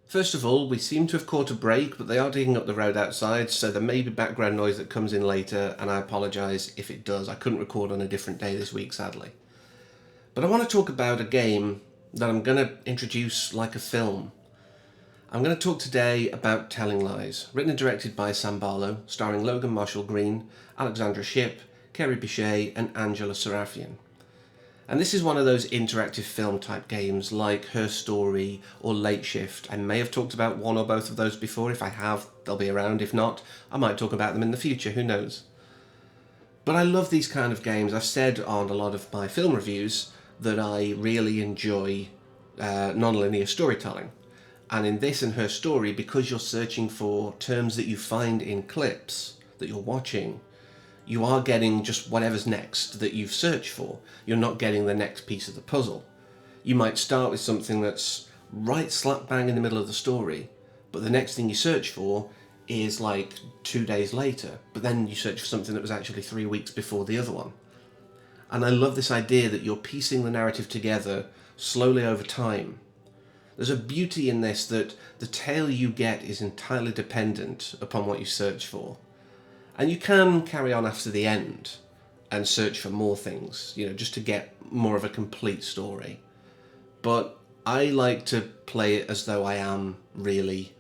First of all, we seem to have caught a break, but they are digging up the road outside, so there may be background noise that comes in later, and I apologise if it does. I couldn't record on a different day this week, sadly. But I want to talk about a game that I'm going to introduce like a film. I'm going to talk today about Telling Lies, written and directed by Sam Barlow, starring Logan Marshall Green, Alexandra Shipp, Kerry Bishé, and Angela Sarafian. And this is one of those interactive film type games like Her Story or Late Shift. I may have talked about one or both of those before. If I have, they'll be around. If not, I might talk about them in the future, who knows. But I love these kind of games. I've said on a lot of my film reviews that I really enjoy non-linear storytelling. And in this and Her Story, because you're searching for terms that you find in clips that you're watching, you are getting just whatever's next that you've searched for. You're not getting the next piece of the puzzle. You might start with something that's right slap bang in the middle of the story, but the next thing you search for is like 2 days later, but then you search for something that was actually 3 weeks before the other one. And I love this idea that you're piecing the narrative together slowly over time. There's a beauty in this that the tale you get is entirely dependent upon what you search for. And you can carry on after the end and search for more things, just to get more of a complete story. But I like to play it as though I am really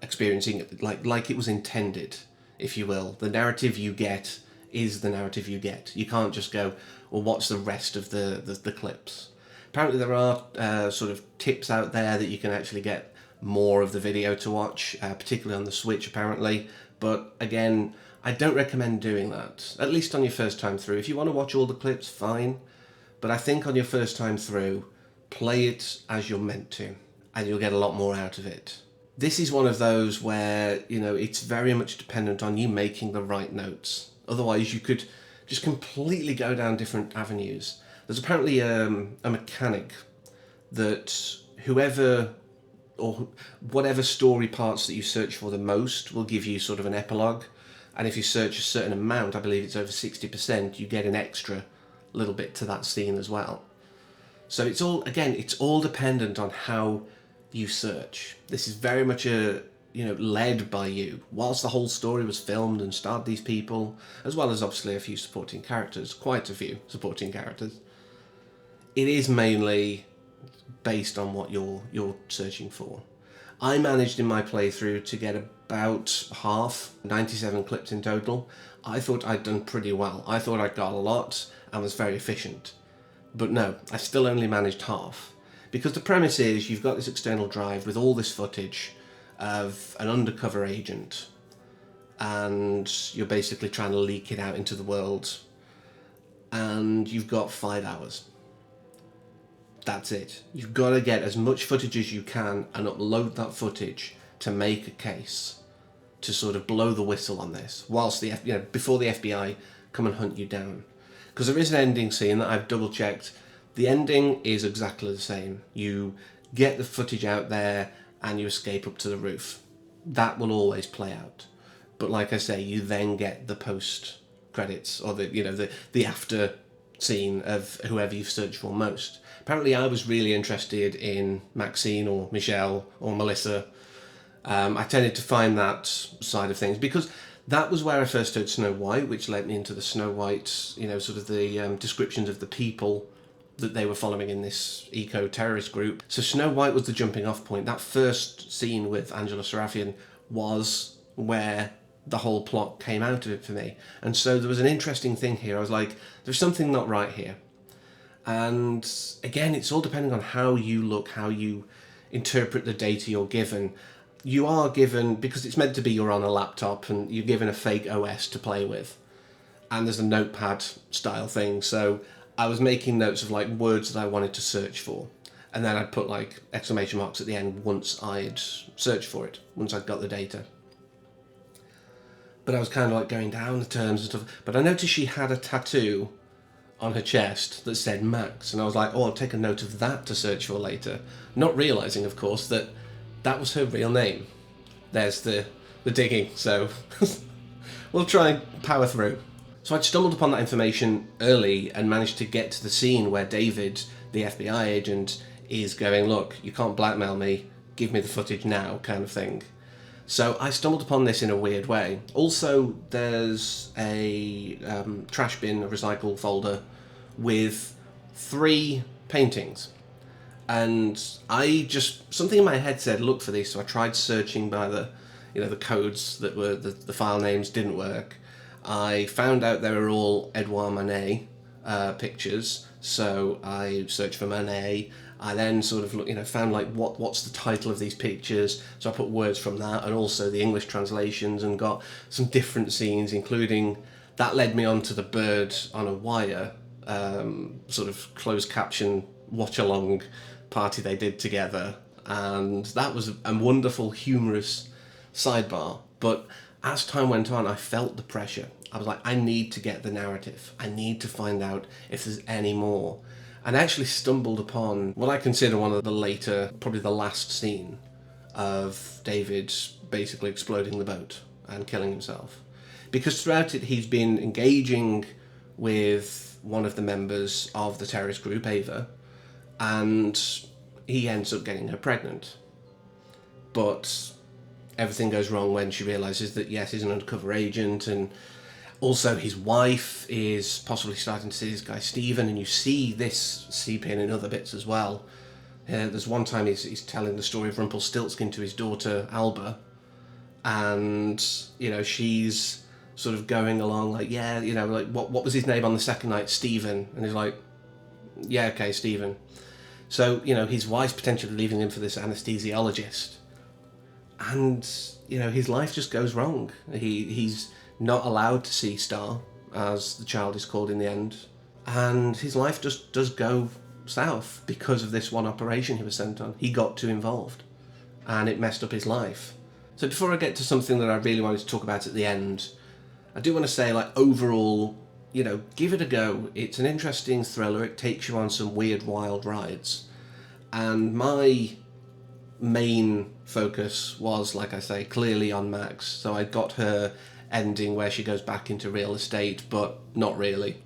experiencing it like it was intended, if you will. The narrative you get is the narrative you get. You can't just go, well, what's the rest of the clips? Apparently there are sort of tips out there that you can actually get more of the video to watch, particularly on the Switch apparently. But again, I don't recommend doing that, at least on your first time through. If you want to watch all the clips, fine. But I think on your first time through, play it as you're meant to, and you'll get a lot more out of it. This is one of those where, it's very much dependent on you making the right notes. Otherwise, you could just completely go down different avenues. There's apparently a mechanic that whoever or whatever story parts that you search for the most will give you sort of an epilogue. And if you search a certain amount, I believe it's over 60%, you get an extra little bit to that scene as well. So it's all dependent on how you search. This is very much led by you. Whilst the whole story was filmed and starred these people, as well as obviously a few supporting characters, quite a few supporting characters, it is mainly based on what you're searching for. I managed in my playthrough to get about half, 97 clips in total. I thought I'd done pretty well. I thought I got a lot and was very efficient. But no, I still only managed half. Because the premise is you've got this external drive with all this footage of an undercover agent, and you're basically trying to leak it out into the world, and you've got 5 hours. That's it. You've got to get as much footage as you can and upload that footage to make a case to sort of blow the whistle on this, whilst before the FBI come and hunt you down. Because there is an ending scene that I've double checked. The ending is exactly the same. You get the footage out there and you escape up to the roof. That will always play out. But like I say, you then get the post credits or the after scene of whoever you've searched for most. Apparently I was really interested in Maxine or Michelle or Melissa. I tended to find that side of things because that was where I first heard Snow White, which led me into the Snow White, sort of the descriptions of the people that they were following in this eco-terrorist group. So Snow White was the jumping off point. That first scene with Angela Sarafian was where the whole plot came out of it for me. And so there was an interesting thing here. I was like, there's something not right here. And again, it's all depending on how you look, how you interpret the data you're given. You are given, because it's meant to be you're on a laptop and you're given a fake OS to play with. And there's a notepad style thing. So I was making notes of like words that I wanted to search for. And then I'd put like exclamation marks at the end once I'd searched for it, once I'd got the data. But I was kind of like going down the terms and stuff. But I noticed she had a tattoo on her chest that said Max, and I was like, oh, I'll take a note of that to search for later, not realising, of course, that that was her real name. There's the digging, so we'll try and power through. So I'd stumbled upon that information early and managed to get to the scene where David, the FBI agent, is going, look, you can't blackmail me, give me the footage now kind of thing. So I stumbled upon this in a weird way. Also, there's a trash bin, a recycle folder, with 3 paintings. And something in my head said, look for these, so I tried searching by the codes that were, the file names didn't work. I found out they were all Edouard Manet pictures, so I searched for Manet. I then sort of found what's the title of these pictures, so I put words from that and also the English translations and got some different scenes, including that led me on to the bird on a wire, sort of closed caption watch along party they did together, and that was a wonderful humorous sidebar. But as time went on, I felt the pressure. I was like, I need to get the narrative. I need to find out if there's any more. And I actually stumbled upon what I consider one of the later, probably the last scene of David basically exploding the boat and killing himself. Because throughout it, he's been engaging with one of the members of the terrorist group, Ava, and he ends up getting her pregnant. But everything goes wrong when she realises that, yes, he's an undercover agent, and also his wife is possibly starting to see this guy Stephen, and you see this seep in other bits as well. There's one time he's telling the story of Rumpelstiltskin to his daughter Alba, and she's sort of going along like, yeah, what was his name on the second night? Stephen. And he's like, yeah, okay, Stephen. So his wife's potentially leaving him for this anesthesiologist, and his life just goes wrong. He's not allowed to see Star, as the child is called in the end, and his life just does go south because of this one operation he was sent on. He got too involved, and it messed up his life. So before I get to something that I really wanted to talk about at the end, I do want to say, overall, give it a go. It's an interesting thriller. It takes you on some weird, wild rides, and my main focus was, like I say, clearly on Max. So I got her ending where she goes back into real estate, but not really.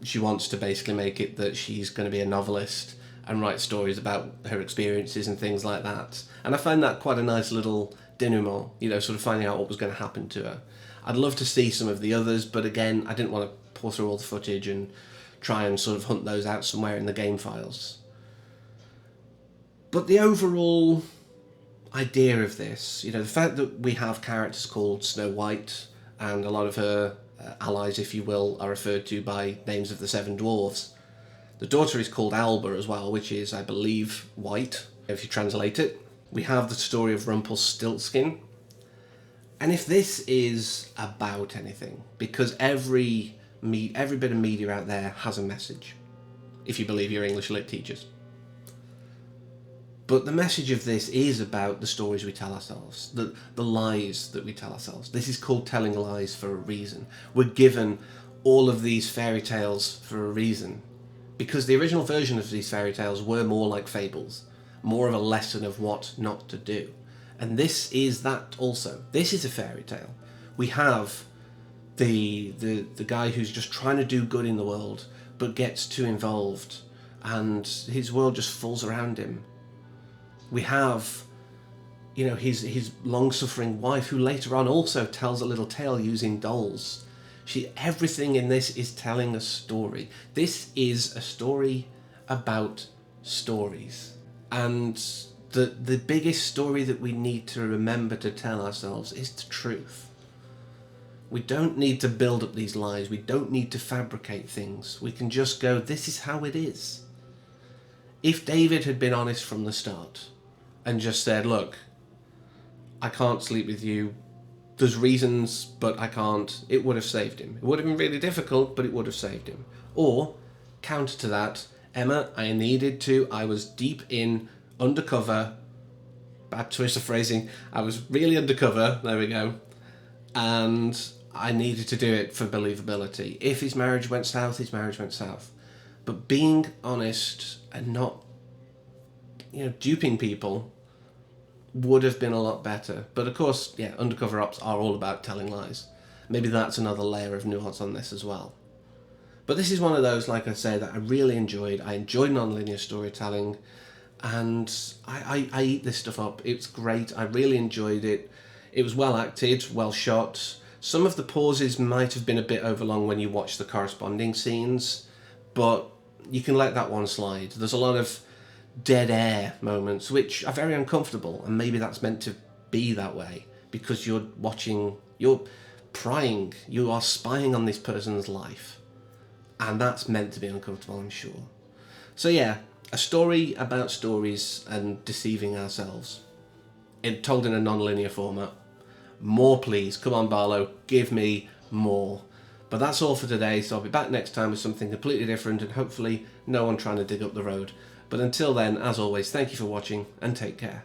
She wants to basically make it that she's going to be a novelist and write stories about her experiences and things like that. And I find that quite a nice little denouement, sort of finding out what was going to happen to her. I'd love to see some of the others, but again, I didn't want to pour through all the footage and try and sort of hunt those out somewhere in the game files. But the overall idea of this, the fact that we have characters called Snow White, and a lot of her allies, if you will, are referred to by names of the 7 dwarves. The daughter is called Alba as well, which is, I believe, white, if you translate it. We have the story of Rumpelstiltskin. And if this is about anything, because every bit of media out there has a message, if you believe your English lit teachers. But the message of this is about the stories we tell ourselves, the lies that we tell ourselves. This is called telling lies for a reason. We're given all of these fairy tales for a reason, because the original version of these fairy tales were more like fables, more of a lesson of what not to do. And this is that also. This is a fairy tale. We have the guy who's just trying to do good in the world, but gets too involved, and his world just falls around him. We have, his long-suffering wife, who later on also tells a little tale using dolls. Everything in this is telling a story. This is a story about stories. And the biggest story that we need to remember to tell ourselves is the truth. We don't need to build up these lies. We don't need to fabricate things. We can just go, this is how it is. If David had been honest from the start and just said, look, I can't sleep with you, there's reasons, but I can't, it would have saved him. It would have been really difficult, but it would have saved him. Or, counter to that, Emma, I was deep in, undercover, bad twist of phrasing, I was really undercover, there we go, and I needed to do it for believability. If his marriage went south, his marriage went south. But being honest and not, duping people would have been a lot better. But of course, undercover ops are all about telling lies. Maybe that's another layer of nuance on this as well. But this is one of those, like I say, that I really enjoyed. I enjoyed non-linear storytelling. and I eat this stuff up. It's great. I really enjoyed it. It was well acted, well shot. Some of the pauses might have been a bit overlong when you watch the corresponding scenes, but you can let that one slide. There's a lot of dead air moments which are very uncomfortable, and maybe that's meant to be that way because you're watching, you're prying, you are spying on this person's life, and that's meant to be uncomfortable, I'm sure. So yeah, a story about stories and deceiving ourselves, told in a non-linear format. More please, come on Barlow, give me more. But that's all for today, so I'll be back next time with something completely different and hopefully no one trying to dig up the road. But until then, as always, thank you for watching and take care.